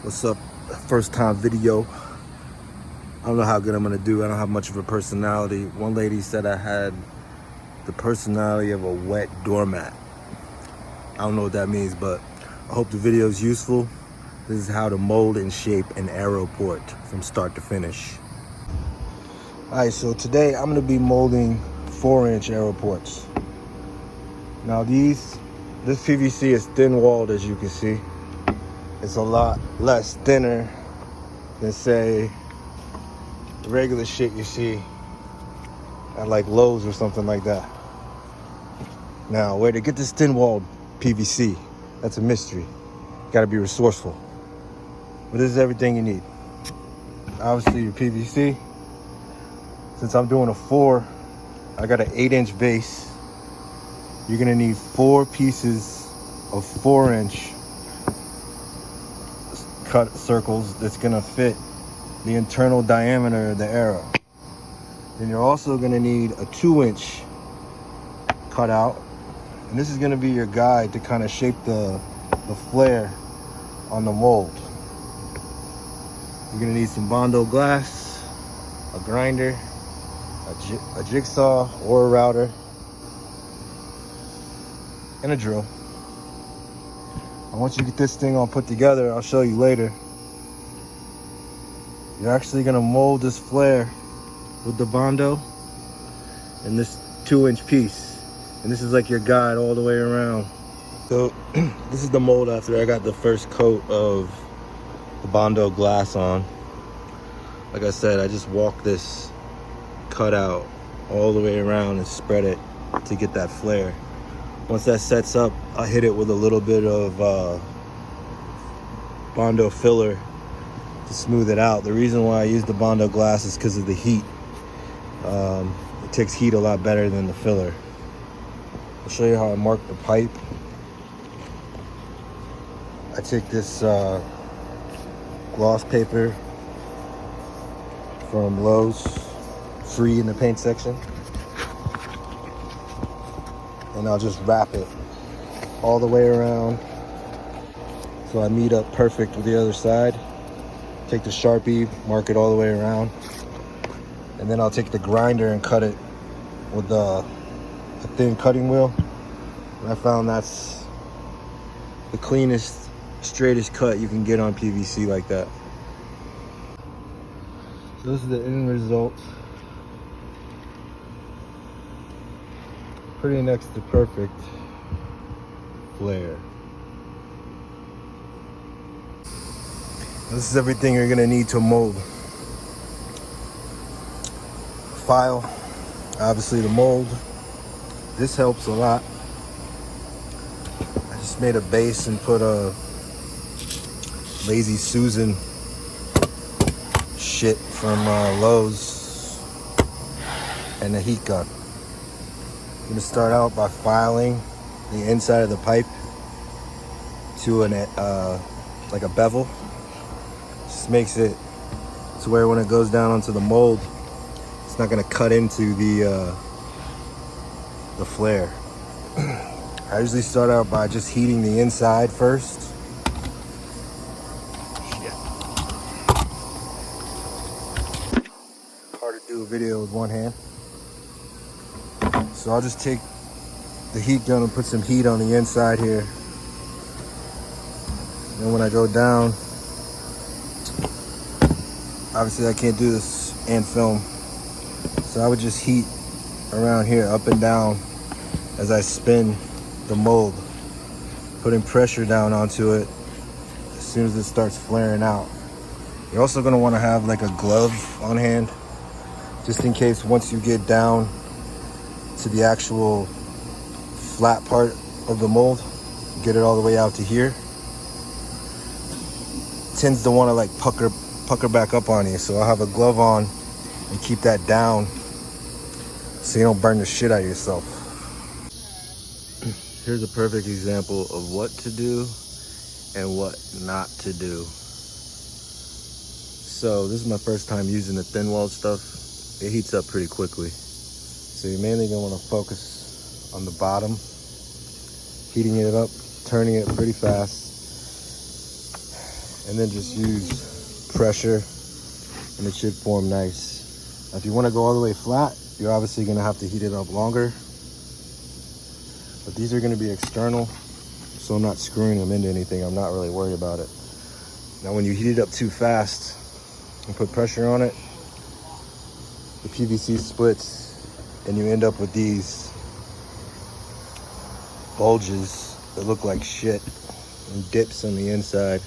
What's up? First time video. I don't know how good I'm gonna do. I don't have much of a personality. One lady said I had the personality of a wet doormat. I don't know what that means, but I hope the video is useful. This is how to mold and shape an aeroport from start to finish. All right, so today I'm gonna be molding 4-inch aeroports. Now this PVC is thin walled, as you can see. It's a lot less thinner than, say, the regular shit you see at like Lowe's or something like that. Now, where to get this thin walled PVC, that's a mystery. You gotta be resourceful. But this is everything you need. Obviously your PVC. Since I'm doing a 4, I got an 8-inch base. You're gonna need 4 pieces of 4-inch cut circles that's gonna fit the internal diameter of the arrow. Then you're also gonna need a 2-inch cutout, and this is gonna be your guide to kind of shape the flare on the mold. You're gonna need some Bondo glass, a grinder, a jigsaw or a router, and a drill. And once you get this thing all put together, I'll show you later, you're actually gonna mold this flare with the Bondo and this 2-inch piece. And this is like your guide all the way around. So this is the mold after I got the first coat of the Bondo glass on. Like I said, I just walk this cutout all the way around and spread it to get that flare. Once that sets up, I hit it with a little bit of Bondo filler to smooth it out. The reason why I use the Bondo glass is because of the heat. It takes heat a lot better than the filler. I'll show you how I mark the pipe. I take this gloss paper from Lowe's, free in the paint section, and I'll just wrap it all the way around so I meet up perfect with the other side. Take the Sharpie, mark it all the way around, and then I'll take the grinder and cut it with a thin cutting wheel. And I found that's the cleanest, straightest cut you can get on PVC like that. So this is the end result. Pretty next to perfect flare. This is everything you're gonna need to mold. File, obviously the mold. This helps a lot. I just made a base and put a Lazy Susan shit from Lowe's and a heat gun. I'm gonna start out by filing the inside of the pipe to an like a bevel. Just makes it to where when it goes down onto the mold, it's not gonna cut into the flare. I usually start out by just heating the inside first. Shit. Hard to do a video with one hand. So I'll just take the heat gun and put some heat on the inside here. And when I go down, obviously I can't do this and film. So I would just heat around here, up and down, as I spin the mold, putting pressure down onto it as soon as it starts flaring out. You're also gonna wanna have like a glove on hand, just in case once you get down to the actual flat part of the mold, get it all the way out to here, it tends to want to like pucker back up on you. So I'll have a glove on and keep that down so you don't burn the shit out of yourself. Here's a perfect example of what to do and what not to do. So this is my first time using the thin walled stuff. It heats up pretty quickly. So you're mainly gonna wanna focus on the bottom, heating it up, turning it pretty fast. and then just use pressure and it should form nice. Now, if you want to go all the way flat, you're obviously going to have to heat it up longer. But these are going to be external, so I'm not screwing them into anything. I'm not really worried about it. Now, when you heat it up too fast and put pressure on it, the PVC splits and you end up with these bulges that look like shit and dips on the inside.